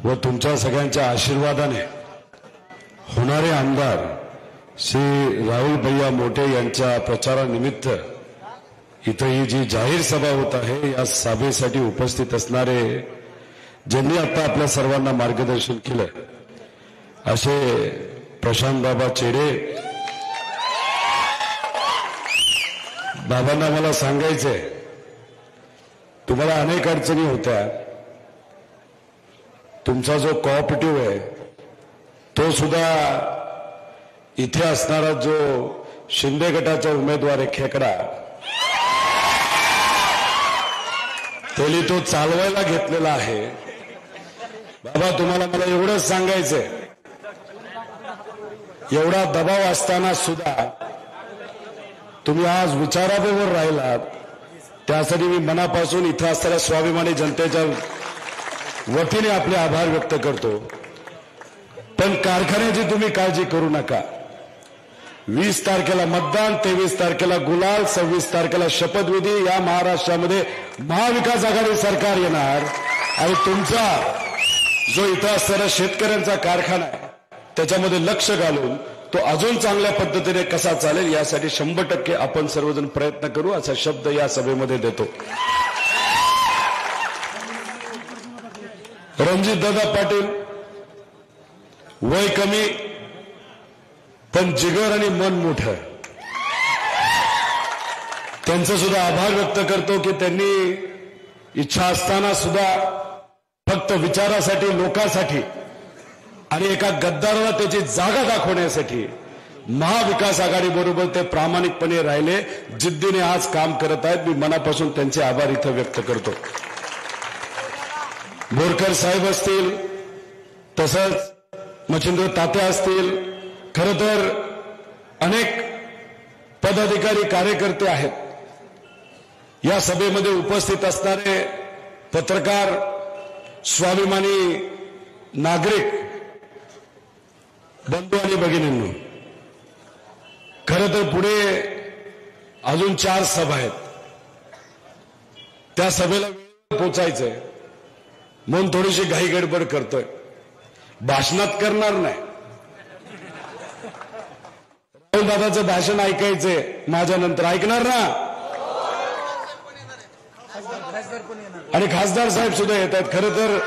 व तुमच्या सगळ्यांच्या आशीर्वादाने होणारे आमदार श्री राहुल भैया मोटे यांच्या प्रचारानिमित्त इथं ही जी जाहीर सभा होत आहे या सभेसाठी उपस्थित असणारे ज्यांनी आता आपल्या सर्वांना मार्गदर्शन केलं असे प्रशांत बाबा चेडे बाबांना मला सांगायचंय तुम्हाला अनेक अडचणी होत्या तुमचा जो कोऑपरेटिव्ह आहे तो सुद्धा इथे असणारा जो शिंदे गटाचा उमेदवार आहे खेकडा त्याला तो चालवायला घेतलेला आहे बाबा तुम्हाला मला एवढंच सांगायचंय एवढा दबाव असताना सुद्धा तुम्ही आज विचाराबरोबर राहिलात त्यासाठी मी मनापासून इथं असलेल्या स्वाभिमानी जनतेच्या वतीने आपले आभार व्यक्त करतो पण कारखान्याची तुम्ही काळजी करू नका 20 तारखेला मतदान 23 तारखेला गुलाल 26 तारखेला शपथविधी या महाराष्ट्रामध्ये महाविकास आघाडी सरकार येणार आणि तुमचा जो इथं असणारा शेतकऱ्यांचा कारखाना आहे त्याच्यामध्ये लक्ष घालून तो अजून चांगल्या पद्धतीने कसा चालेल यासाठी 100% आपण सर्वजण प्रयत्न करू असा शब्द या सभेमध्ये देतो। रणजितदादा पाटील वय कमी पण जिगर आणि मन मोठं त्यांचा सुद्धा आभार व्यक्त करतो की त्यांनी इच्छा असताना सुद्धा फक्त विचारासाठी लोकांसाठी आणि एका गद्दाराला त्याची जागा दाखवण्यासाठी महाविकास आघाडी बरोबर ते प्रामाणिकपणे राहिले जिद्दीने आज काम करत आहेत मी मनापासून त्यांचे आभार इथं व्यक्त करतो। बोरकर साहेब असतील तसंच मच्छिंद्र तात्या असतील खरं तर अनेक पदाधिकारी कार्यकर्ते आहेत या सभेमध्ये उपस्थित असणारे पत्रकार स्वाभिमानी नागरिक बंधू आणि भगिनींनो खरं तर पुढे अजून 4 सभा आहेत त्या सभेला वेळ पोचायचंय म्हणून थोडीशी घाई गडबड करतोय भाषणात करणार नाही राहुल दादाचं भाषण ऐकायचंय माझ्या नंतर ऐकणार ना आणि खासदार साहेब सुद्धा येत आहेत खरं तर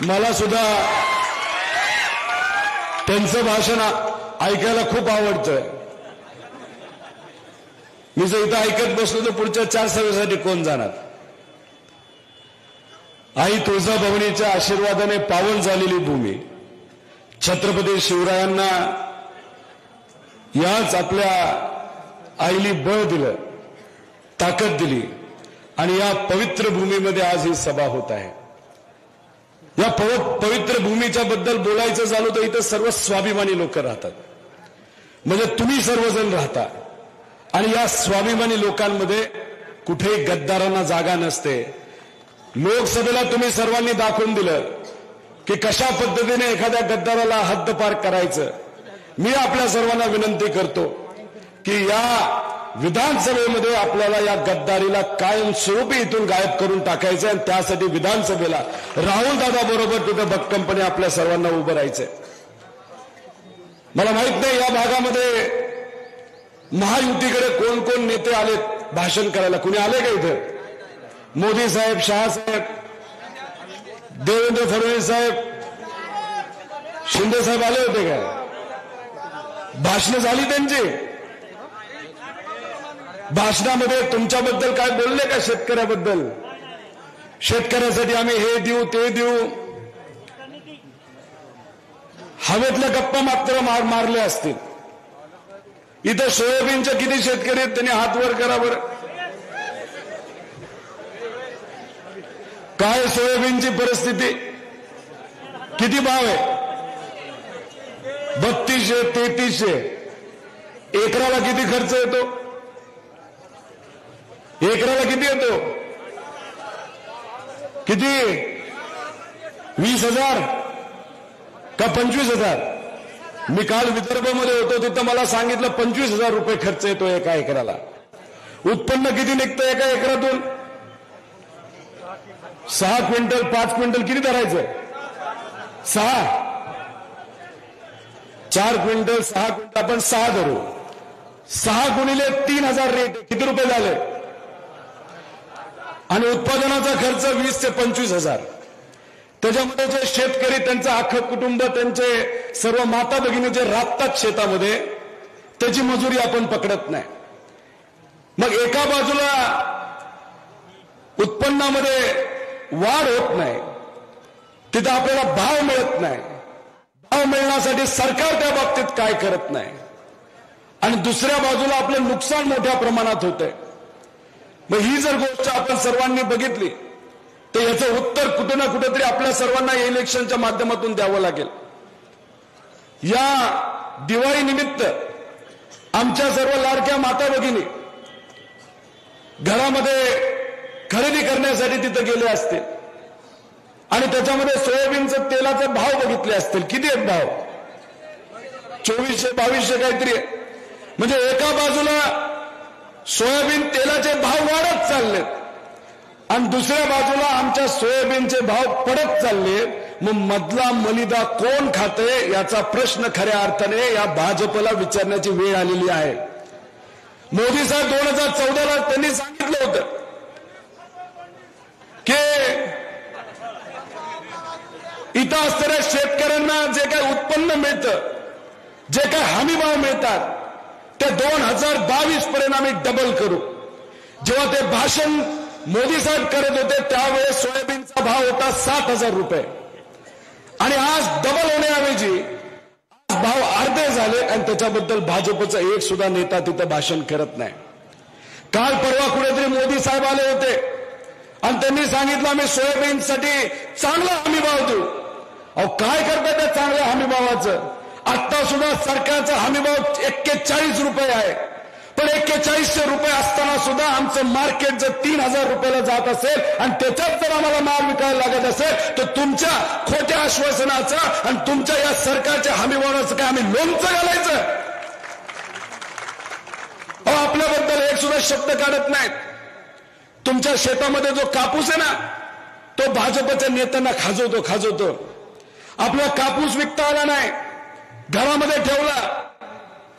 मला सुद्धा त्यांचं भाषण ऐकायला खूप आवडतं मी जर इथं ऐकत बसलो तर पुढच्या 4 सभेसाठी कोण जाणार आई तुळजाभवानीच्या आशीर्वादाने पावन झालेली भूमी छत्रपती शिवरायांना याच आपल्या आईली बळ दिलं ताकद दिली आणि या पवित्र भूमीमध्ये आज ही सभा होत आहे या पवित्र भूमीच्या बद्दल बोलायचं झालं तर इथं सर्व स्वाभिमानी लोक राहतात म्हणजे तुम्ही सर्वजण राहता आणि या स्वाभिमानी लोकांमध्ये कुठेही गद्दारांना जागा नसते लोकसभेला तुम्ही सर्वांनी दाखवून दिलं की कशा पद्धतीने एखाद्या गद्दाराला हद्दपार करायचं मी आपल्या सर्वांना विनंती करतो की या विधानसभेमध्ये आपल्याला या गद्दारीला कायमस्वरूपी इथून गायब करून टाकायचं आणि त्यासाठी विधानसभेला राहुल दादा बरोबर तिथे भक्कमपणे आपल्या सर्वांना उभं राहायचंय मला माहित नाही या भागामध्ये महायुतीकडे कोण कोण नेते आलेत भाषण करायला कुणी आले का इथे मोदी साहेब शहा साहेब देवेंद्र फडणवीस साहेब शिंदे साहेब आले होते काय भाषणं झाली त्यांची भाषणामध्ये तुमच्याबद्दल काय बोलले का शेतकऱ्याबद्दल शेतकऱ्यासाठी आम्ही हे देऊ ते देऊ हवेतल्या गप्पा मात्र मारले असतील इथं सोयाबीनचे किती शेतकरी आहेत त्यांनी हात वर करा बरं काय सोयाबीनची परिस्थिती किती भाव आहे 3200-3300 एकराला किती खर्च येतो एकराला किती येतो किती 20,000 का 25,000 मी काल विदर्भामध्ये होतो तिथं मला सांगितलं 25,000 रुपये खर्च येतो एका एकराला उत्पन्न किती निघतं एका एकरातून 6 क्विंटल 5 क्विंटल किती धरायचं 4 क्विंटल 6 क्विंटल आपण 6 धरू, 6 गुणिले 3,000 रेट किती रुपये झाले? आणि उत्पादनाचा खर्च 20 ते 25,000. त्याच्यामध्ये जे शेतकरी, त्यांचं अख्खं कुटुंब, त्यांचे सर्व माता भगिनी जे राबतात शेतामध्ये, त्याची मजुरी आपण पकडत नाही. मग एका बाजूला उत्पन्नामध्ये वाढ होत नाही, तिथं आपल्याला भाव मिळत नाही, भाव मिळण्यासाठी सरकार त्या बाबतीत काय करत नाही, आणि दुसऱ्या बाजूला आपलं नुकसान मोठ्या प्रमाणात होतंय. मग ही जर गोष्ट आपण सर्वांनी बघितली तर याचं उत्तर कुठे ना कुठेतरी आपल्या सर्वांना इलेक्शनच्या माध्यमातून द्यावं लागेल. या दिवाळी निमित्त आमच्या सर्व लाडक्या माता भगिनी घरामध्ये खरेदी करण्यासाठी तिथे गेले असतील आणि त्याच्यामध्ये सोयाबीनचं तेलाचे भाव बघितले असतील. किती आहेत भाव? 2400-2200 काहीतरी आहे. म्हणजे एका बाजूला सोयाबीन तेलाचे भाव वाढत चाललेत आणि दुसऱ्या बाजूला आमच्या सोयाबीनचे भाव पडत चालले. मग मधला मलिदा कोण खाते याचा प्रश्न खऱ्या अर्थाने या भाजपला विचारण्याची वेळ आलेली आहे. मोदी साहेब 2014ला त्यांनी सांगितलं होतं की इथं असणाऱ्या शेतकऱ्यांना जे काही उत्पन्न मिळतं, जे काही हमी भाव मिळतात, ते 2022 पर्यंत आम्ही डबल करू. जेव्हा ते भाषण मोदी साहेब करत होते त्यावेळेस सोयाबीनचा भाव होता 7,000 रुपये आणि आज डबल होण्याऐवजी आज भाव अर्धे झाले आणि त्याच्याबद्दल भाजपचा एक सुद्धा नेता तिथं भाषण करत नाही. काल परवा कुठेतरी मोदी साहेब आले होते आणि त्यांनी सांगितलं आम्ही सोयाबीनसाठी चांगला हमी भाव देऊ. अहो काय करतात त्या चांगल्या हमी भावाचं? आता सुद्धा सरकारचा हमी भाव 41 रुपये आहे, पण 4100 रुपये असताना सुद्धा आमचं मार्केट जर 3,000 रुपयाला जात असेल आणि त्याच्यात जर आम्हाला माल विकायला लागत असेल तर तुमच्या खोट्या आश्वासनाचा आणि तुमच्या या सरकारच्या हमी भावाचं काय आम्ही लोणचं घालायचं? अहो आपल्याबद्दल एक सुद्धा शब्द काढत नाहीत. तुमच्या शेतामध्ये जो कापूस आहे ना तो भाजपच्या नेत्यांना खाजवतो. आपला कापूस विकता आला नाही, घरामध्ये ठेवला,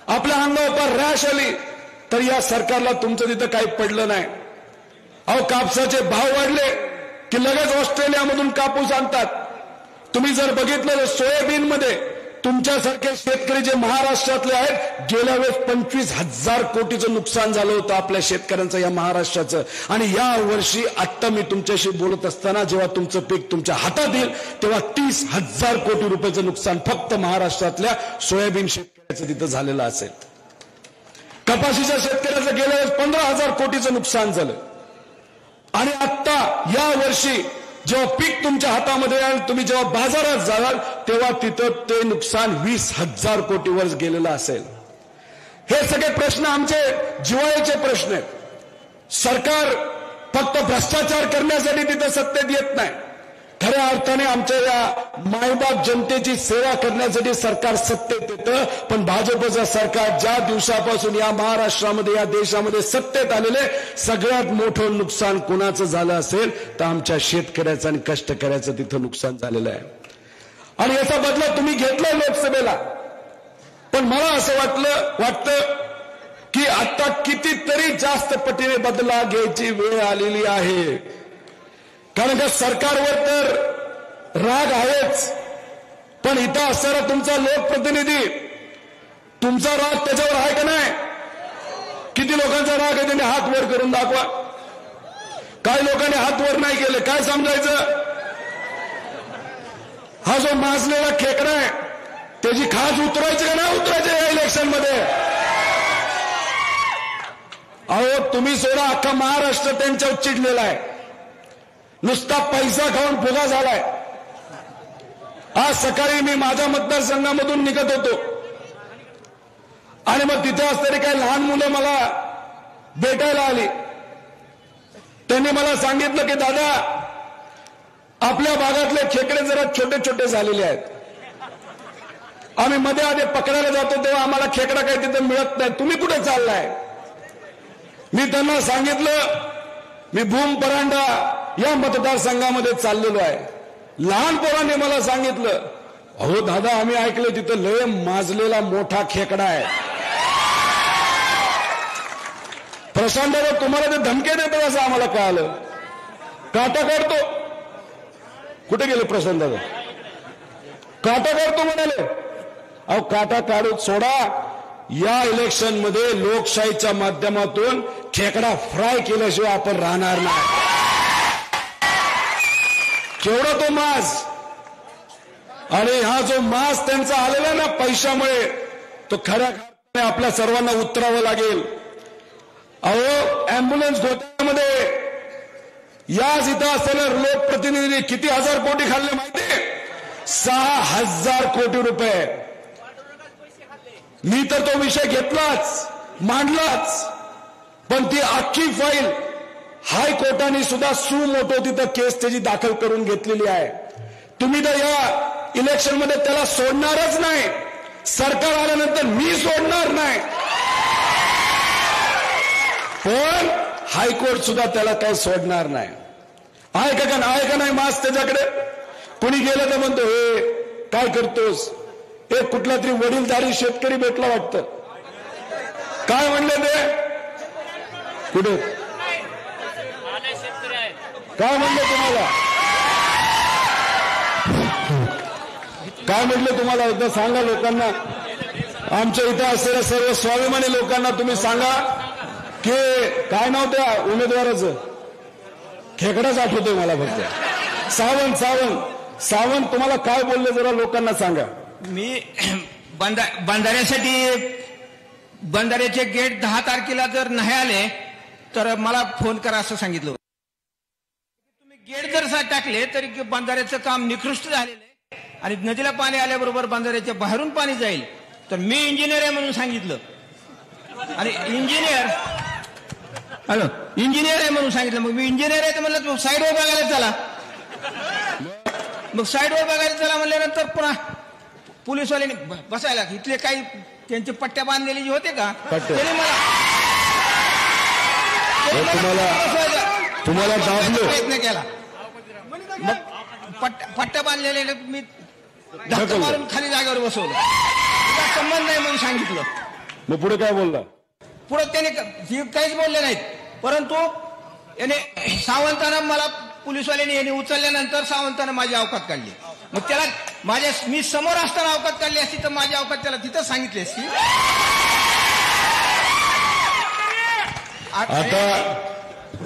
आपल्या अंगावर रॅश आली तर या सरकारला तुमचं तिथं काही पडलं नाही. अहो कापसाचे भाव वाढले की लगेच ऑस्ट्रेलियामधून कापूस आणतात. तुम्ही जर बघितलं तर सोयाबीन मध्ये तुमच्यासारखे शेतकरी जे महाराष्ट्रातले आहेत, गेल्या वेळेस 25,000 कोटीचं नुकसान झालं होतं आपल्या शेतकऱ्यांचं या महाराष्ट्राचं. आणि या वर्षी आत्ता मी तुमच्याशी बोलत असताना जेव्हा तुमचं पीक तुमच्या हातात येईल तेव्हा 30,000 कोटी रुपयाचं नुकसान फक्त महाराष्ट्रातल्या सोयाबीन शेतकऱ्याचं तिथं झालेलं असेल. कपाशीच्या शेतकऱ्याचं गेल्या वेळेस 15,000 कोटीचं नुकसान झालं. आणि आत्ता या वर्षी जेव्हा पीक तुमच्या हातामध्ये येईल, तुम्ही जेव्हा बाजारात जाल तेव्हा तिथं ते नुकसान 20,000 कोटीवर गेलेलं असेल. हे सगळे प्रश्न आमचे जिव्हाळ्याचे प्रश्न आहेत. सरकार फक्त भ्रष्टाचार करण्यासाठी तिथं सत्तेत येत नाही, खऱ्या अर्थाने आमच्या या मायबाप जनतेची सेवा करण्यासाठी सरकार सत्तेत येतं. पण भाजपचं सरकार ज्या दिवसापासून या महाराष्ट्रामध्ये या देशामध्ये सत्तेत आलेले सगळ्यात मोठं नुकसान कोणाचं झालं असेल तर आमच्या शेतकऱ्याचं आणि कष्टकऱ्याचं तिथं नुकसान झालेलं आहे. आणि याचा बदला तुम्ही घेतला लोकसभेला, पण मला असं वाटतं की आता कितीतरी जास्त पटीने बदला घ्यायची वेळ आलेली आहे. कारण का सरकारवर तर राग आहेच, पण इथं असणारा तुमचा लोकप्रतिनिधी, तुमचा राग त्याच्यावर आहे का नाही? किती लोकांचा राग आहे त्यांनी हात वर करून दाखवा. काही लोकांनी हात वर नाही केले, काय समजायचं? हा जो माजलेला खेकडा आहे त्याची खास उतरायची का नाही उतरायची या इलेक्शन मध्ये? अहो तुम्ही सोडा, अख्खा महाराष्ट्र त्यांच्यावर चिडलेला आहे. नुसता पैसा खाऊन फुगा झालाय. आज सकाळी मी माझ्या मतदारसंघामधून निघत होतो आणि मग तिथे असणारी काही लहान मुलं मला भेटायला आली. त्यांनी मला सांगितलं की दादा, आपल्या भागातले खेकडे जरा छोटे छोटे झालेले आहेत. आम्ही मध्ये आधी पकडायला जातो तेव्हा आम्हाला खेकडा काही तिथे मिळत नाही, तुम्ही कुठे चाललाय? मी त्यांना सांगितलं मी भूम परांडा या मतदारसंघामध्ये चाललेलो आहे. लहान पोरांनी मला सांगितलं अहो दादा, आम्ही ऐकलं तिथं लय माजलेला मोठा खेकडा आहे. प्रशांत दादा तुम्हाला ते धमके देतात असं आम्हाला कळालं. काटा काढतो. कुठे गेले प्रशांत दादा? काटा काढतो म्हणाले. अहो काटा काढून सोडा. या इलेक्शन मध्ये लोकशाहीच्या माध्यमातून खेकडा फ्राय केल्याशिवाय आपण राहणार नाही. केवढा तो मास, आणि हा जो मास त्यांचा आलेला ना पैशामुळे, तो खऱ्या अर्थाने आपल्या सर्वांना उतरावं लागेल. अहो अँब्युलन्स घोटाळ्यामध्ये याच इथं असलेले लोकप्रतिनिधी किती हजार कोटी खाल्ले माहितीये? 6,000 कोटी रुपये. मी तर तो विषय घेतलाच, मांडलाच, पण ती अख्खी फाईल हायकोर्टाने सुद्धा सुमोटो तिथं केस त्याची दाखल करून घेतलेली आहे. तुम्ही तर या इलेक्शन मध्ये त्याला सोडणारच नाही. सरकार आल्यानंतर मी सोडणार नाही, पण हायकोर्ट सुद्धा त्याला काही सोडणार नाही. आहे का नाही मास त्याच्याकडे? कुणी गेलं तर म्हणतो हे काय करतोस? एक कुठला तरी वडीलधारी शेतकरी भेटला वाटतं. काय म्हणले ते? कुठे काय म्हणले तुम्हाला? काय म्हटलं तुम्हाला? एकदा सांगा लोकांना. आमच्या इथं असलेल्या सर्व स्वाभिमानी लोकांना तुम्ही सांगा की काय नाव त्या उमेदवाराचं? खेकडाच आठवतोय मला फक्त. सावंत तुम्हाला काय बोलले जरा लोकांना सांगा. मी बंधाऱ्याचे गेट 10 तारखेला जर नाही आले तर मला फोन करा असं सांगितलं. तुम्ही गेट जर टाकले तरी बंधाऱ्याचं काम निकृष्ट झालेलं आहे आणि नदीला पाणी आल्याबरोबर बंधाऱ्याच्या बाहेरून पाणी जाईल. तर मी इंजिनियर आहे म्हणून सांगितलं, आणि इंजिनियर आहे म्हणून सांगितलं. मग मी इंजिनियर आहे तर म्हणलं साईडवर बघायला चला. मग साईडवर बघायला चला म्हणल्यानंतर पुन्हा पोलीसवाल्यांनी बसायला, इथले काही त्यांचे पट्ट्या बांधलेले जे होते का त्याने तुम्हाला प्रयत्न केला. मग पट्ट्या बांधलेले मी धक्का मारून खाली जागेवर बसवलं. त्याचा संबंध नाही म्हणून सांगितलं. मग पुढे काय बोलला? पुढे त्याने काहीच बोलले नाहीत, परंतु याने सावंतानं मला पोलीसवाल्यांनी यांनी उचलल्यानंतर सावंतानं माझी अवकात काढली. मग त्याला मी समोर असताना अवकात काढली असती तर माझी अवकात त्याला तिथं सांगितली असती. आता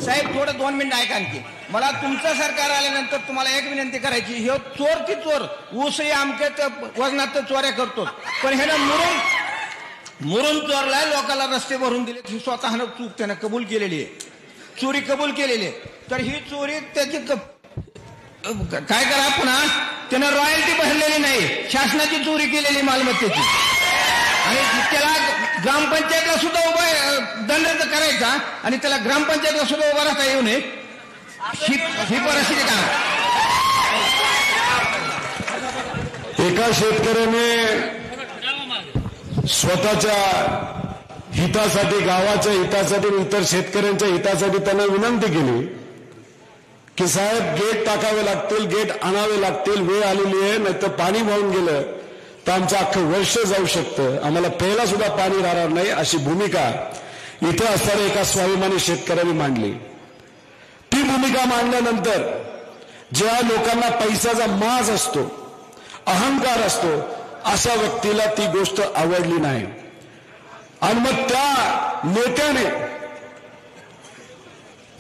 साहेब थोडं 2 मिनिटं ऐका आणखी. मला तुमचं सरकार आल्यानंतर तुम्हाला एक विनंती करायची. हे चोर ती चोर, ऊसही आमच्या वजनात चोऱ्या करतो, पण हे ना मुरून चोरलाय, लोकांना रस्ते भरून दिले. ही स्वतःनं चूक त्यानं कबूल केलेली आहे, चोरी कबूल केलेली आहे. तर ही चोरी त्याची काय करा, पुन्हा त्यानं रॉयल्टी भरलेली नाही, शासनाची चोरी केलेली मालमत्तेची, आणि त्याला ग्रामपंचायतला सुद्धा उभा दंड करायचा आणि त्याला ग्रामपंचायतला सुद्धा उभा राहता येऊ नये, ही परिस्थिती का? एका शेतकऱ्याने स्वतःच्या हितासाठी, गावाच्या हितासाठी, इतर शेतकऱ्यांच्या हितासाठी त्यांना विनंती केली की साहेब गेट टाकावे लागतील, गेट आणावे लागतील, वेळ आलेली आहे, नाहीतर पाणी वाहून गेलं तर आमचं अख्खं वर्ष जाऊ शकतं, आम्हाला प्यायला सुद्धा पाणी राहणार नाही, अशी भूमिका इथे असणाऱ्या एका स्वाभिमानी शेतकऱ्यांनी मांडली. ती भूमिका मांडल्यानंतर ज्या लोकांना पैशाचा माज असतो, अहंकार असतो, अशा व्यक्तीला ती गोष्ट आवडली नाही, आणि मग त्या नेत्याने,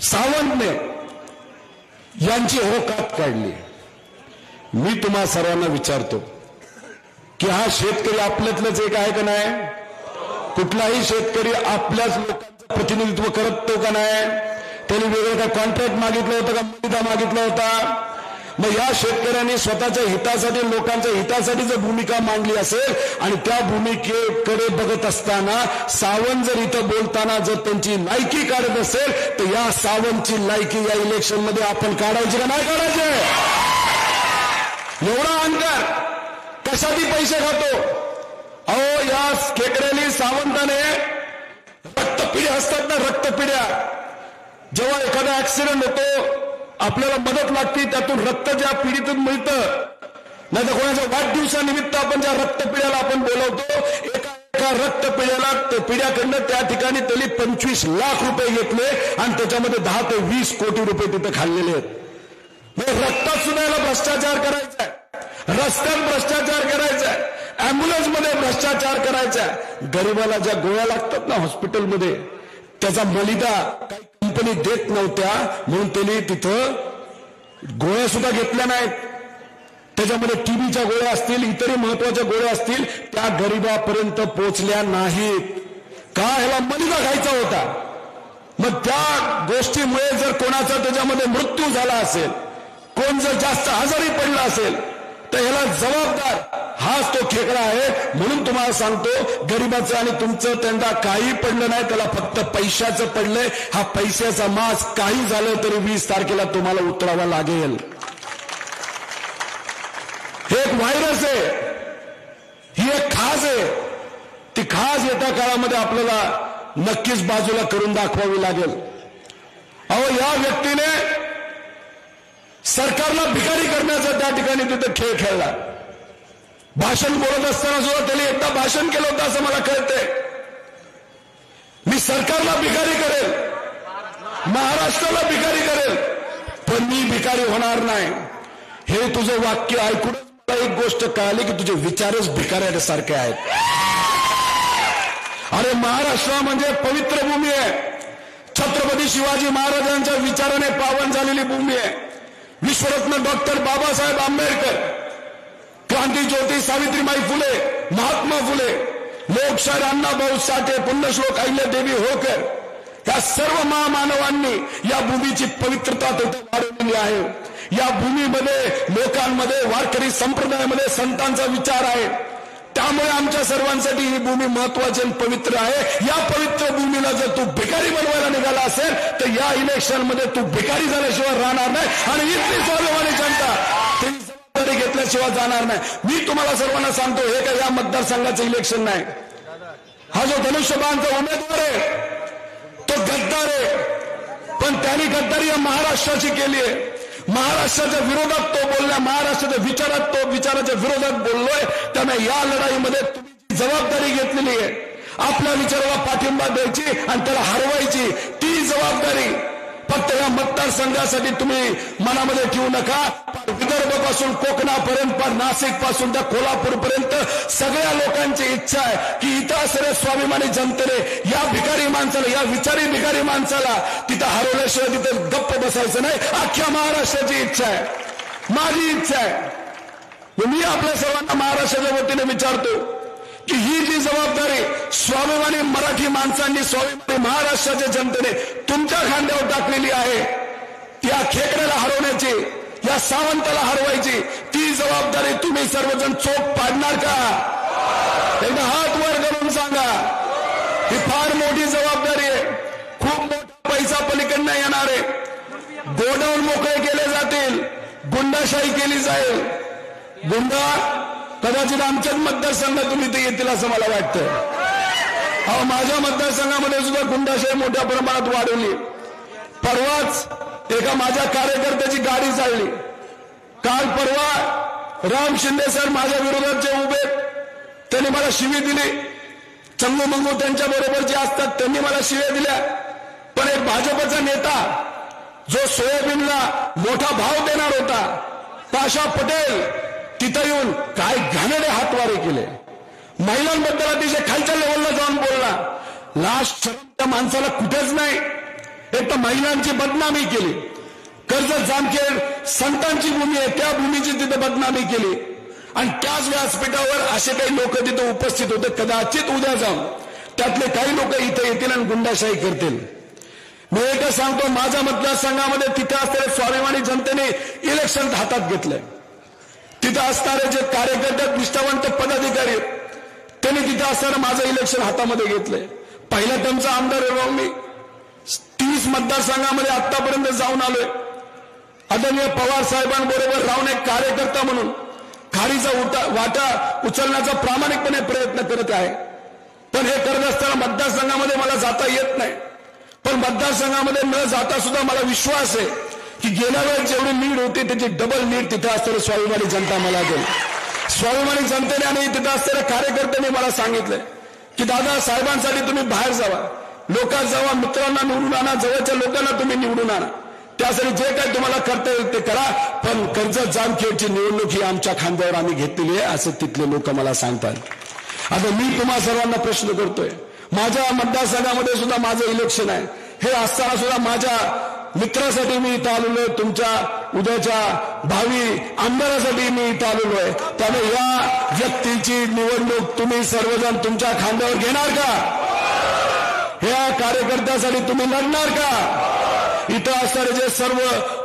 सावंतने यांची होकात काढली. मी तुम्हा सर्वांना विचारतो की हा शेतकरी आपल्यातलंच एक आहे का नाही? कुठलाही शेतकरी आपल्याच लोकांचं प्रतिनिधित्व करतो का नाही? त्यांनी वेगळं काय कॉन्ट्रॅक्ट मागितलं होतं का मर्यादा मागितला होता? मग या शेतकऱ्यांनी स्वतःच्या हितासाठी, लोकांच्या हितासाठी जर भूमिका मांडली असेल आणि त्या भूमिकेकडे बघत असताना सावंत जर इथं बोलताना जर त्यांची लायकी काढत असेल तर या सावंतची लायकी या इलेक्शन मध्ये आपण काढायची का नाही काढायची? एवढा अहंकार कशासाठी पैसे खातो? अहो या खेकड्याने, सावंताने रक्तपिढ्या असतात ना, रक्तपिढ्या, जेव्हा एखादा ऍक्सिडेंट होतो, आपल्याला मदत लागते, त्यातून रक्त ज्या पिढीतून मिळतं नाही तर कोणाच्या वाढदिवसानिमित्त आपण ज्या रक्तपिढ्याला आपण बोलवतो, एका रक्तपिढ्याला पिढ्याकडनं त्या ठिकाणी त्यांनी 25 लाख रुपये घेतले आणि त्याच्यामध्ये 10 ते 20 कोटी रुपये तिथे खाल्लेले आहेत. म्हणजे रक्तात सुद्धा याला भ्रष्टाचार करायचा आहे, रस्त्यात भ्रष्टाचार करायचा आहे, अँब्युलन्स मध्ये भ्रष्टाचार करायचा आहे. गरीबाला ज्या गोळ्या लागतात ना हॉस्पिटलमध्ये, त्याचा मलिदा काही कंपनी देत नव्हत्या म्हणून त्यांनी तिथं गोळ्या सुद्धा घेतल्या नाहीत. त्याच्यामध्ये टीबीच्या गोळ्या असतील, इतरही महत्वाच्या गोळ्या असतील, त्या गरीबापर्यंत पोहोचल्या नाहीत. का? ह्याला मलिदा खायचा होता. मग त्या गोष्टीमुळे जर कोणाचा त्याच्यामध्ये मृत्यू झाला असेल, कोण जर जास्त आजारी पडला असेल, तर ह्याला जबाबदार हाच तो खेकडा आहे. म्हणून तुम्हाला सांगतो, गरीबाचं आणि तुमचं त्यांना काही पडलं नाही, त्याला फक्त पैशाचं पडलंय. हा पैशाचा मास काही झालं तरी 20 तारखेला तुम्हाला उतरावा लागेल. हे एक व्हायरस आहे, ही एक खाज आहे. ती खाज येत्या काळामध्ये आपल्याला नक्कीच बाजूला करून दाखवावी लागेल. अहो, या व्यक्तीने सरकारला भिकारी करण्याचा त्या ठिकाणी तिथे खेळ खेळला. भाषण बोलत असताना सुद्धा त्याने एकदा भाषण केलं होतं असं मला कळतंय. मी सरकारला भिकारी करेल, महाराष्ट्राला भिकारी करेल, पण मी भिकारी होणार नाही. हे तुझं वाक्य ऐकून मला एक गोष्ट कळाली की तुझे विचारच भिकाऱ्यासारखे आहेत. अरे, महाराष्ट्र म्हणजे पवित्र भूमी आहे. छत्रपती शिवाजी महाराजांच्या विचाराने पावन झालेली भूमी आहे. विश्वरत्न डॉक्टर बाबासाहेब आंबेडकर, क्रांतीज्योती सावित्रीबाई फुले, महात्मा फुले, लोकशाहीर अण्णाभाऊ साठे, पुण्यश्लोक अहिल्यादेवी होळकर, या सर्व महामानवांनी या भूमीची पवित्रता तिथे वाढवलेली आहे. या भूमीमध्ये, लोकांमध्ये, वारकरी संप्रदायामध्ये संतांचा विचार आहे. त्यामुळे आमच्या सर्वांसाठी ही भूमी महत्वाची आणि पवित्र आहे. या पवित्र भूमीला जर तू भिकारी बनवायला निघाला असेल तर या इलेक्शनमध्ये तू भिकारी झाल्याशिवाय राहणार नाही आणि इथली स्वाभिमानी जनता त्यांनी जबाबदारी घेतल्याशिवाय जाणार नाही. मी तुम्हाला सर्वांना सांगतो, हे काय या मतदारसंघाचं इलेक्शन नाही. हा जो धनुष्यबाणचा उमेदवार आहे तो गद्दार आहे, पण त्यांनी गद्दारी या महाराष्ट्राची केली आहे. महाराष्ट्राच्या विरोधात तो बोलला, महाराष्ट्राच्या विचाराच्या विरोधात बोललोय. त्यामुळे या लढाईमध्ये तुम्ही जबाबदारी घेतलेली आहे, आपल्या विचाराला पाठिंबा द्यायची आणि त्याला हरवायची, ती जबाबदारी फक्त या मतदारसंघासाठी तुम्ही मनामध्ये ठेवू नका. विदर्भापासून कोकणापर्यंत, नाशिक पासून त्या कोल्हापूरपर्यंत सगळ्या लोकांची इच्छा आहे की इथं असणाऱ्या स्वाभिमानी जनतेने या भिकारी माणसाला, या विचारी भिकारी माणसाला तिथं हरवल्याशिवाय तिथं गप्प बसायचं नाही. अख्ख्या महाराष्ट्राची इच्छा आहे, माझी इच्छा आहे. मी आपल्या सर्वांना महाराष्ट्राच्या वतीने विचारतो की ही जी जबाबदारी स्वाभिमानी मराठी माणसांनी, स्वाभिमानी महाराष्ट्राच्या जनतेने तुमच्या खांद्यावर टाकलेली आहे, त्या खेकड्याला हरवण्याची, या सावंताला हरवायची, ती जबाबदारी तुम्ही सर्वजण चोख पाडणार का? एकदा हात वर करून सांगा. ही फार मोठी जबाबदारी आहे. खूप मोठा पैसा पलीकडनं येणार आहे. गोडाऊन मोकळे केले जातील, गुंडाशाही केली जाईल. गुंडा कदाचित आमच्याच मतदारसंघातून इथे येतील असं मला वाटतं. अहो, माझ्या मतदारसंघामध्ये सुद्धा गुंडाशाही मोठ्या प्रमाणात वाढवली. परवाच एका माझ्या कार्यकर्त्याची गाडी चालली. काल परवा राम शिंदे सर माझ्या विरोधात जे उभे, त्यांनी मला शिवी दिली. चंगू मंगू त्यांच्या बरोबर जे असतात त्यांनी मला शिव्या दिल्या. पण एक भाजपचा नेता जो सोयाबीनला मोठा भाव देणार होता, पाशा पटेल, तिथं येऊन काय घाणेरडे हातवारे केले. महिलांबद्दल अतिशय खालच्या लेवलला जाऊन बोलला. लास्ट शरम त्या माणसाला कुठेच नाही. एक तर महिलांची बदनामी केली. कर्जत जामखेड संतांची भूमी आहे, त्या भूमीची तिथे बदनामी केली. आणि त्याच व्यासपीठावर असे काही लोक तिथे उपस्थित होते. कदाचित उद्या जाऊन त्यातले काही लोक इथे येतील आणि गुंडाशाही करतील. मी एकच सांगतो, माझ्या मतदारसंघामध्ये तिथे असणाऱ्या स्वाभिमानी जनतेने इलेक्शन हातात घेतलंय. तिथं असणारे जे कार्यकर्ते, निष्ठावंत पदाधिकारी, त्यांनी तिथं असणारं माझं इलेक्शन हातामध्ये घेतलंय. पहिल्या टर्मचा आमदार राहून मी 30 मतदारसंघामध्ये आतापर्यंत जाऊन आलोय. आदरणीय पवार साहेबांबरोबर राहून एक कार्यकर्ता म्हणून खारीचा वाटा उचलण्याचा प्रामाणिकपणे प्रयत्न करत आहे. पण हे करत असताना मतदारसंघामध्ये मला जाता येत नाही. पण मतदारसंघामध्ये न जाता सुद्धा मला विश्वास आहे की गेल्या वेळेस जेवढी लीड होती त्याची डबल लीड तिथे असलेली स्वाभिमानी जनता मला देईल. स्वाभिमानी जनतेने आणि तिथे असलेल्या कार्यकर्त्यांनी मला सांगितलंय की दादा साहेबांसाठी तुम्ही बाहेर जावा, लोकात जावा, मित्रांना निवडून आणा, जवळच्या लोकांना तुम्ही निवडून आणा, त्यासाठी जे काही तुम्हाला करता येईल ते करा, पण कर्जत जामखेडची निवडणूक ही आमच्या खांद्यावर आम्ही घेतलेली आहे असं तिथले लोक मला सांगतात. आता मी तुम्हा सर्वांना प्रश्न करतोय, माझ्या मतदारसंघामध्ये सुद्धा माझं इलेक्शन आहे, हे असताना सुद्धा माझ्या मित्रासाठी मी इथं आलेलो आहे, तुमच्या उद्याच्या भावी आमदारासाठी मी इथं आलेलो आहे. त्यामुळे या व्यक्तीची निवडणूक तुम्ही सर्वजण तुमच्या खांद्यावर घेणार का? ह्या कार्यकर्त्यासाठी तुम्ही लढणार का? इथं असणारे जे सर्व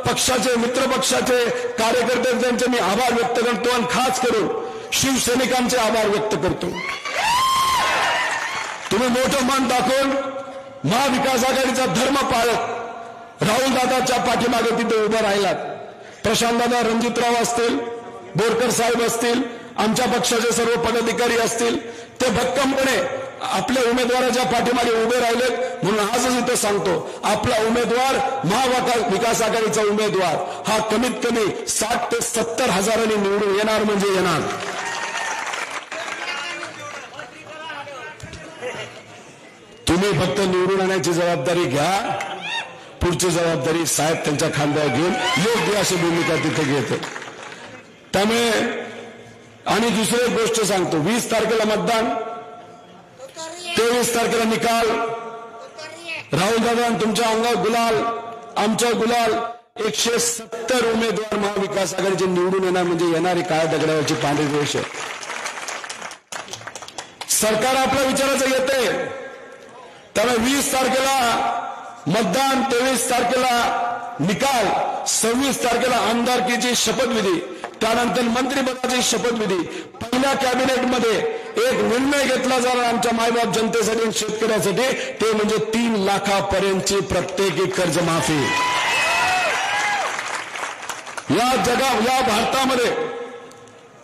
पक्षाचे मित्र पक्षाचे कार्यकर्ते त्यांचे मी आभार व्यक्त करतो आणि खास करून शिवसैनिकांचे आभार व्यक्त करतो. तुम्ही मोठं मन दाखवून महाविकास आघाडीचा धर्म पाळत राहुल दादाच्या पाठीमागे तिथे उभं राहिलात. प्रशांतदादा, रणजितराव असतील, बोरकर साहेब असतील, आमच्या पक्षाचे सर्व पदाधिकारी असतील, ते भक्कमपणे आपल्या उमेदवाराच्या पाठीमागे उभे राहिलेत. म्हणून आजच इथं सांगतो, आपला उमेदवार महाविकास आघाडीचा उमेदवार हा कमीत कमी 60 ते 70 हजारांनी निवडून येणार म्हणजे येणार. तुम्ही फक्त निवडून आणण्याची जबाबदारी घ्या, पुढची जबाबदारी साहेब त्यांच्या खांद्यावर घेऊन योग्य अशी भूमिका तिथे घेते. त्यामुळे आणि दुसरी एक गोष्ट सांगतो, 20 तारखेला मतदान, 23 तारखेला निकाल. राहुल दादा तुमच्या अंगावर गुलाल, आमच्या गुलाल. 170 उमेदवार महाविकास आघाडीचे निवडून येणार म्हणजे येणारी काळ्या दगडावरची पांढरी रेष आहे. सरकार आपल्या विचाराचं येते. त्यामुळे 20 तारखेला मतदान, 23 तारखेला निकाल, 26 तारखेला आमदारकीची शपथविधी, त्यानंतर मंत्रिपदाची शपथविधी. पहिल्या कॅबिनेटमध्ये एक निर्णय घेतला जाणार आमच्या मायबाप जनतेसाठी आणि शेतकऱ्यासाठी, ते म्हणजे 3 लाखापर्यंतची प्रत्येकी कर्जमाफी. या भारतामध्ये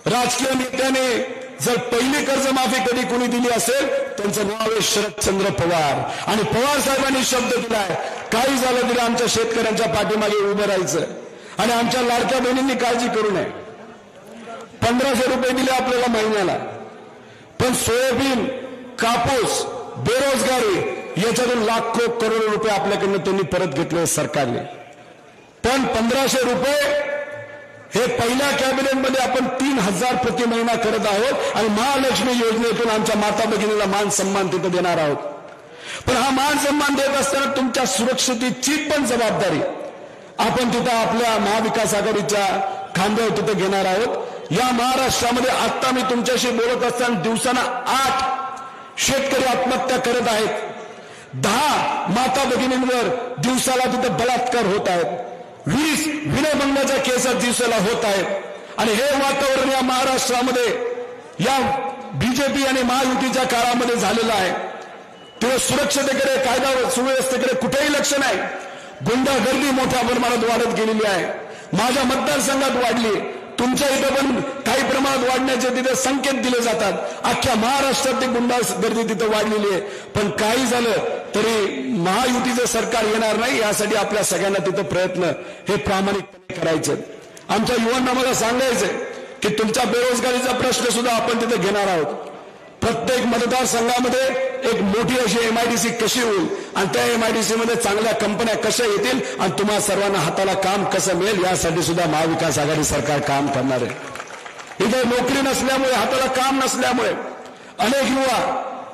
राजकीय नेत्याने जर पहिली कर्जमाफी कधी कोणी दिली असेल त्यांचं नाव आहे शरदचंद्र पवार. आणि पवार साहेबांनी शब्द दिलाय, काही झालं तरी आमच्या शेतकऱ्यांच्या पाठीमागे उभं राहायचं आणि आमच्या लाडक्या बहिणींनी काळजी करू नये. 1500 रुपये दिले आपल्याला महिन्याला, पण सोयाबीन, कापूस, बेरोजगारी याच्यातून लाखो करोडो रुपये आपल्याकडनं त्यांनी परत घेतले सरकारने. पण 1500 रुपये हे पहिल्या कॅबिनेटमध्ये आपण 3000 प्रति महिना करत आहोत आणि महालक्ष्मी योजनेतून आमच्या माता भगिनीला मान सन्मान तिथं देणार आहोत. पण हा मान सन्मान देत असताना तुमच्या सुरक्षितेची पण जबाबदारी आपण तिथं आपल्या महाविकास आघाडीच्या खांद्यावर तिथं घेणार आहोत. या महाराष्ट्रामध्ये आता मी तुमच्याशी बोलत असताना दिवसाना 8 शेतकरी आत्महत्या करत आहेत, 10 माता भगिनींवर दिवसाला तिथं बलात्कार होत आहेत, 20 विनयभंगाच्या केसेस दिवसाला होत आहेत. आणि हे वातावरण या महाराष्ट्रामध्ये या बीजेपी आणि महायुतीच्या काळामध्ये झालेलं आहे. तेव्हा सुरक्षतेकडे, कायदा सुव्यवस्थेकडे कुठेही लक्ष नाही. गुंडागर्दी मोठ्या प्रमाणात वाढत गेलेली आहे. माझ्या मतदारसंघात वाढली, तुमच्या इथं पण काही प्रमाणात वाढण्याचे तिथे संकेत दिले जातात. अख्ख्या महाराष्ट्रात ती गुंडागर्दी तिथं वाढलेली आहे. पण काही झालं तरी महायुतीचं सरकार येणार नाही, यासाठी आपल्या सगळ्यांना तिथं प्रयत्न हे प्रामाणिकपणे करायचे. आमच्या युवांना मला सांगायचंय की तुमच्या बेरोजगारीचा प्रश्न सुद्धा आपण तिथे घेणार आहोत. प्रत्येक मतदारसंघामध्ये एक मोठी अशी MIDC कशी होईल आणि त्या MIDC मध्ये चांगल्या कंपन्या कशा येतील आणि तुम्हा सर्वांना हाताला काम कसं मिळेल यासाठी सुद्धा महाविकास आघाडी सरकार काम करणार आहे. इथे नोकरी नसल्यामुळे, हाताला काम नसल्यामुळे अनेक युवा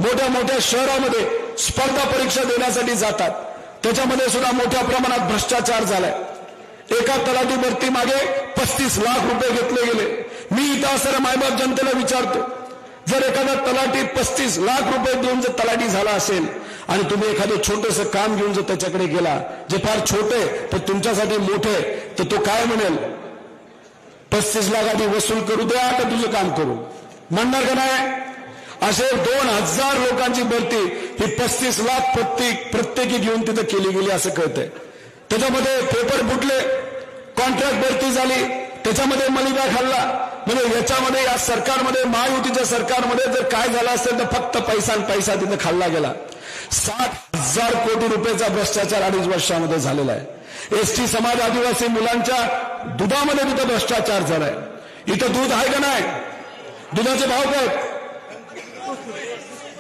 मोठ्या मोठ्या शहरामध्ये स्पर्धा परीक्षा देण्यासाठी जातात. त्याच्यामध्ये सुद्धा मोठ्या प्रमाणात भ्रष्टाचार झालाय. एका तलाठी भरती मागे 35 लाख रुपये घेतले गेले. मी इथं असणाऱ्या मायबाप जनतेला विचारतो, जर एखादा तलाठी 35 लाख रुपये देऊन जर तलाठी झाला असेल आणि तुम्ही एखादं छोटंसं काम घेऊन जर त्याच्याकडे गेला, जे फार छोटे तर तुमच्यासाठी मोठे, तर तो काय म्हणेल, 35 लाख आधी वसूल करू द्या आता तुझं काम करू म्हणणार का नाही? असे 2000 लोकांची भरती ही 35 लाख प्रत्येकी घेऊन तिथं केली गेली असं कळतंय. त्याच्यामध्ये पेपर फुटले, कॉन्ट्रॅक्ट भरती झाली, त्याच्यामध्ये मलिदा खाल्ला. म्हणजे याच्यामध्ये या सरकारमध्ये, महायुतीच्या सरकारमध्ये जर काय झालं असेल तर फक्त पैसा आणि पैसा तिथं खाल्ला गेला. 60,000 कोटी रुपयाचा भ्रष्टाचार 2.5 वर्षामध्ये झालेला आहे. एसटी समाज आदिवासी मुलांच्या दुधामध्ये तिथं भ्रष्टाचार झालाय. इथं दूध आहे का नाही? दुधाचे भाव काय?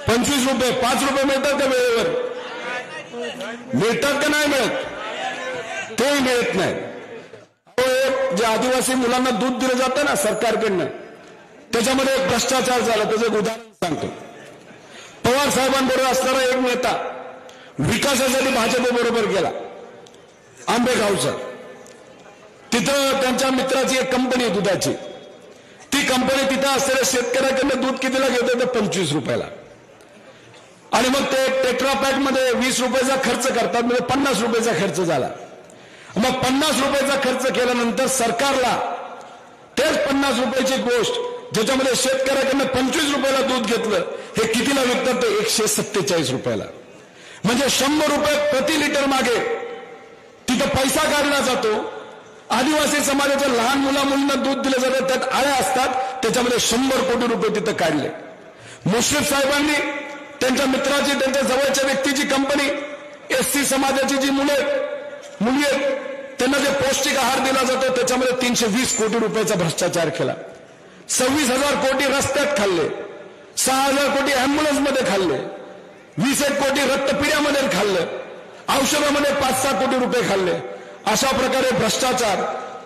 25 रुपये. 5 रुपये मिळतात का वेळेवर? मिळतात का नाही मिळत? तेही मिळत नाही. जे आदिवासी मुलांना दूध दिलं जातं ना सरकारकडनं, त्याच्यामध्ये एक भ्रष्टाचार झाला. त्याचं एक उदाहरण सांगतो. पवार साहेबांबरोबर असणारा एक नेता विकासासाठी भाजपबरोबर गेला आंबेगावचा. तिथं त्यांच्या मित्राची एक कंपनी आहे दुधाची. ती कंपनी तिथं असलेल्या शेतकऱ्याकडनं दूध कितीला घेते तर 25 रुपयाला. आणि मग ते टेट्रापॅक मध्ये 20 रुपयाचा खर्च करतात, म्हणजे 50 रुपयाचा खर्च झाला. मग 50 रुपयाचा खर्च केल्यानंतर सरकारला तेच 50 रुपयाची गोष्ट ज्याच्यामध्ये शेतकऱ्याकडनं 25 रुपयाला दूध घेतलं, हे कितीला विकतात ते 147 रुपयाला. म्हणजे 100 रुपये प्रति लिटर मागे तिथं पैसा काढला जातो. आदिवासी समाजाच्या लहान मुलांना दूध दिलं जातं, त्यात आळ्या असतात, त्याच्यामध्ये 100 कोटी रुपये तिथं काढले. मुश्रीफ साहेबांनी त्यांच्या मित्राची, त्यांच्या जवळच्या व्यक्तीची कंपनी, एससी समाजाची जी मुली आहेत त्यांना जे पौष्टिक आहार दिला जातो त्याच्यामध्ये 320 कोटी रुपयाचा भ्रष्टाचार केला. 26,000 कोटी रस्त्यात खाल्ले, 6,000 कोटी अँब्युलन्समध्ये खाल्ले, 20 कोटी रक्तपिढ्यामध्ये खाल्लं, औषधामध्ये 5-6 कोटी रुपये खाल्ले. अशा प्रकारे भ्रष्टाचार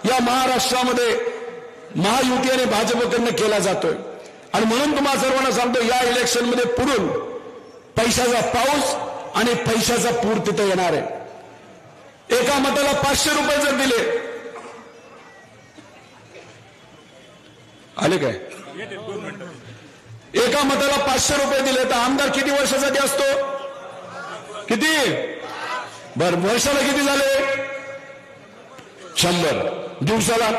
या महाराष्ट्रामध्ये महायुती आणि भाजपकडनं केला जातोय. आणि म्हणून तुम्हाला सर्वांना सांगतो, या इलेक्शनमध्ये पुढून पैशाचा पाऊस आणि पैशाचा पूर तिथं येणार आहे. एका मताला 500 रुपये जर दिले, आले काय? एका मताला 500 रुपये दिले तर आमदार किती वर्षासाठी असतो? किती? बरं, वर्षाला किती झाले? 100. दिवसाला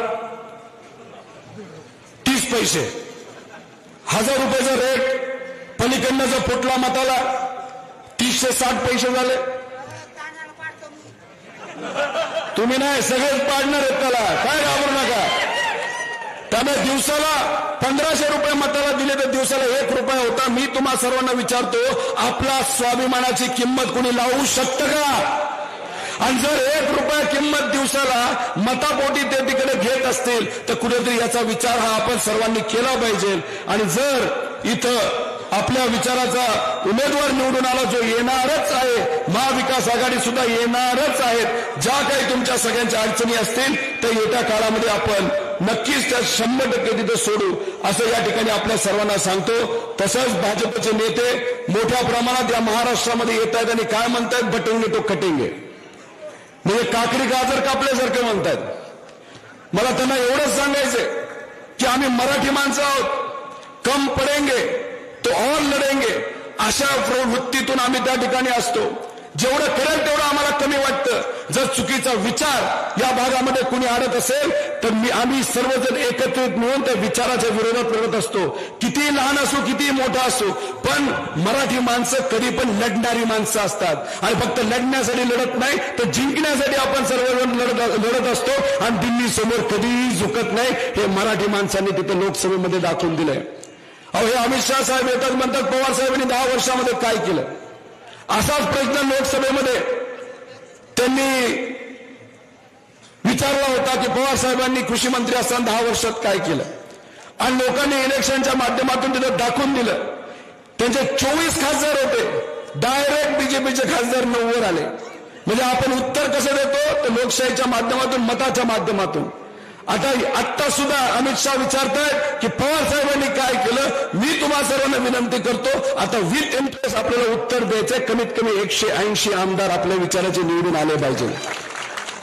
30 पैसे. 1000 रुपयाचा रेट, पलीकडनं जर फुटला मताला 360 पैसे झाले. तुम्ही नाही, सगळेच पाडणार आहेत त्याला, काय घाबरू नका. त्यामुळे दिवसाला 1500 रुपये मताला दिले तर दिवसाला 1 रुपया होता. मी तुम्हा सर्वांना विचारतो, आपला स्वाभिमानाची किंमत कोणी लावू शकतं का? आणि जर 1 रुपया किंमत दिवसाला मतापोटी ते तिकडे घेत असतील तर कुठेतरी याचा विचार हा आपण सर्वांनी केला पाहिजे. आणि जर इथं आपल्या विचाराचा उमेदवार निवडून आला, जो येणारच आहे, महाविकास आघाडी सुद्धा येणारच आहेत, ज्या काही तुमच्या सगळ्यांच्या अडचणी असतील तर येत्या काळामध्ये आपण नक्कीच त्या 100% तिथं सोडू, असं या ठिकाणी आपल्या सर्वांना सांगतो. तसंच भाजपचे नेते मोठ्या प्रमाणात या महाराष्ट्रामध्ये येत आहेत आणि काय म्हणतायत? बटेंगे तो कटेंगे, म्हणजे काकडी गाजर कापल्यासारखं म्हणतात. मला त्यांना एवढंच सांगायचंय की आम्ही मराठी माणसं आहोत, कम पडेंगे तो और लढेंगे, अशा प्रवृत्तीतून आम्ही त्या ठिकाणी असतो. जेवढं करेल तेवढं आम्हाला कमी वाटतं. जर चुकीचा विचार या भागामध्ये कुणी आणत असेल तर आम्ही सर्वजण एकत्रित मिळून त्या विचाराच्या विरोधात लढत असतो. किती लहान असो, किती मोठा असो, पण मराठी माणसं कधी पण लढणारी माणसं असतात. आणि फक्त लढण्यासाठी लढत नाही तर जिंकण्यासाठी आपण सर्वजण लढत असतो. आणि दिल्ली समोर कधीही झुकत नाही, हे मराठी माणसांनी तिथे लोकसभेमध्ये दाखवून दिलंय. अहो, हे अमित शाह साहेब येतात, म्हणतात पवार साहेबांनी 10 वर्षामध्ये काय केलं. असाच प्रश्न लोकसभेमध्ये त्यांनी विचारला होता की पवार साहेबांनी कृषी मंत्री असताना 10 वर्षात काय केलं. आणि लोकांनी इलेक्शनच्या माध्यमातून तिथं दाखवून दिलं. त्यांचे 24 खासदार होते, डायरेक्ट बीजेपीचे खासदार 9 वर आले. म्हणजे आपण उत्तर कसं देतो तर लोकशाहीच्या माध्यमातून, मताच्या माध्यमातून. आता सुद्धा अमित शाह विचारतायत की पवार साहेबांनी काय केलं. मी तुम्हा सर्वांना विनंती करतो, आता विथ इंटरेस्ट आपल्याला उत्तर द्यायचंय. कमीत कमी 180 आमदार आपल्या विचाराचे निवडून आले पाहिजे.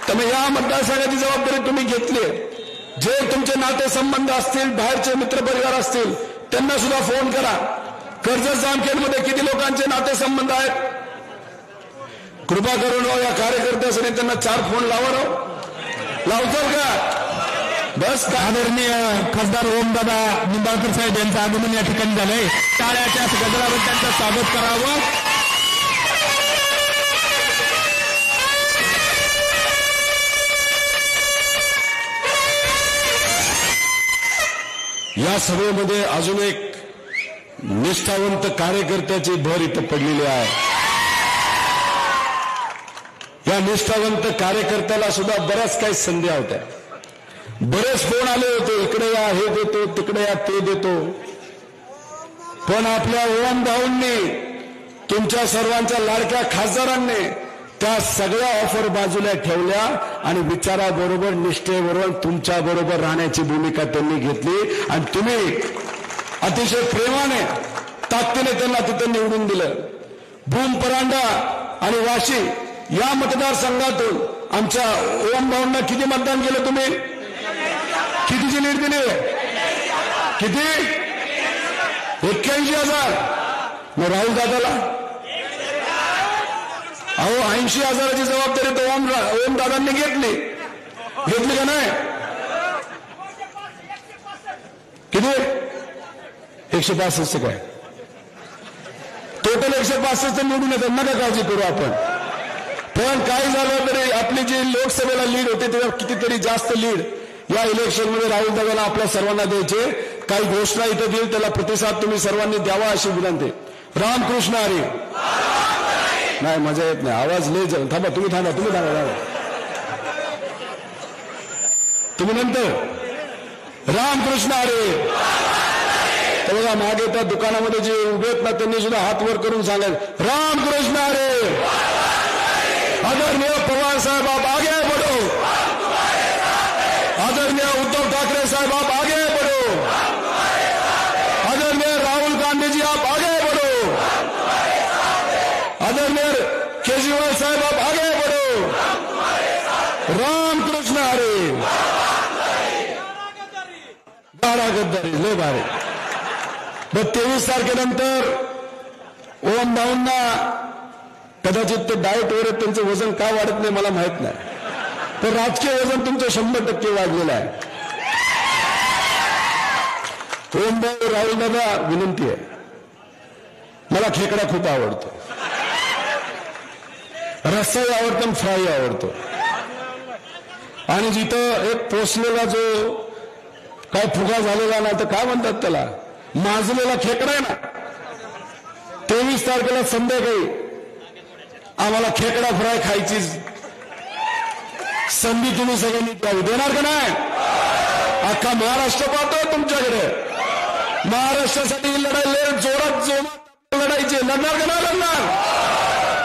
त्यामुळे या मतदारसंघाची जबाबदारी तुम्ही घेतली. जे तुमचे नातेसंबंध असतील, बाहेरचे मित्रपरिवार असतील, त्यांना सुद्धा फोन करा. कर्जत जामखेडमध्ये किती लोकांचे नातेसंबंध आहेत? कृपा करून या कार्यकर्त्यासाठी त्यांना 4 फोन लावा. लावतात का? बस. आदरणीय खासदार ओमदादा निंबाळकर साहेब यांचं आगमन या ठिकाणी झालंय. टाळ्याच्या गजरावर त्यांचं स्वागत करावं. या सभेमध्ये अजून एक निष्ठावंत कार्यकर्त्याची भर इथं पडलेली आहे. या निष्ठावंत कार्यकर्त्याला सुद्धा बऱ्याच काही संधी होत्या. बरेच फोन आले होते, इकडे या हे देतो, तिकडे या ते देतो. पण आपल्या ओम भाऊंनी, तुमच्या सर्वांच्या लाडक्या खासदारांनी त्या सगळ्या ऑफर बाजूला ठेवल्या आणि विचाराबरोबर, निष्ठेबरोबर तुमच्या बरोबर राहण्याची भूमिका त्यांनी घेतली आणि तुम्ही अतिशय प्रेमाने, ताकदीने त्यांना तिथं निवडून दिलं. भूम, परांडा आणि वाशी या मतदारसंघातून आमच्या ओम भाऊंना किती मतदान केलं तुम्ही? कितीची लीड दिली? किती? 81,000. मग राहुल दादाला अहो 80,000ची जबाबदारी तर ओम दादांनी घेतली का नाही? किती? 165 काय? टोटल 165 निवडून येतात, नका काळजी करू आपण. पण काही झालं तरी आपली जी लोकसभेला लीड होते त्याला कितीतरी जास्त लीड या इलेक्शनमध्ये राहुल दादाला आपल्या सर्वांना द्यायचे. काही घोषणा इथं देईल, त्याला प्रतिसाद तुम्ही सर्वांनी द्यावा अशी विनंती. रामकृष्ण हरी. नाही, मजा येत नाही, आवाज लय जाऊन. थांबा, तुम्ही थांबा. तुम्ही नंतर रामकृष्ण हरी. तर बघा, मागे त्या दुकानामध्ये जे उभे आहेत ना, त्यांनी सुद्धा हात वर करून सांगायचं रामकृष्ण हरी. आदरणीय पवार साहेब आप आगे बढ़ो. आदरणीय उद्धव ठाकरे साहेब आप आगे बढ़ो. आदरणीय राहुल गांधी जी आप आगे बढ़ो. आदरणीय केजरीवाल साहेब आप आगे बढ़ो. रामकृष्ण हरी. गाडा गद्दारी लय भारी. मग 23 तारखेनंतर ओम भाऊंना कदाचित ते डाएट वर त्यांचं वजन का वाढत नाही मला माहित नाही, पण राजकीय वजन तुमचं 100% वाढलेलं आहे. ओम भाऊ, राहुल दादा, विनंती आहे, मला खेकडा खूप आवडतो, रस्साही आवडतो, फ्राई आवडतो. आणि जिथं एक पोचलेला जो काय फुगा झालेला ना, तर काय म्हणतात त्याला, माजलेला खेकडा आहे ना, 23 तारखेला संध्याकाळी आम्हाला खेकडा फ्राय खायची संधी तुम्ही सगळ्यांनी द्यावी. देणार का नाही? अख्खा महाराष्ट्र पाहतोय तुमच्याकडे. महाराष्ट्रासाठी लढाई जोरात लढायची. लढणार का नाही लढणार?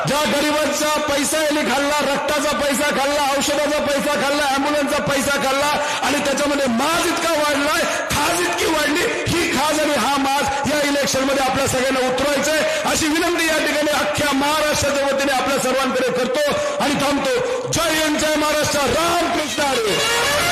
ज्या गरिबांचा पैसा यांनी खाल्ला, रक्ताचा पैसा खाल्ला, औषधाचा पैसा खाल्ला, अँब्युलन्सचा पैसा खाल्ला आणि त्याच्यामध्ये माज इतका वाढलाय, खाज इतकी वाढली. ही खाज आणि हा माज या इलेक्शनमध्ये आपल्या सगळ्यांना उतरवायचंय अशी विनंती या ठिकाणी अख्ख्या महाराष्ट्राच्या वतीने आपल्या सर्वांकडे करतो आणि थांबतो. जय हिंद, जय महाराष्ट्र. रामकृष्ण हरी.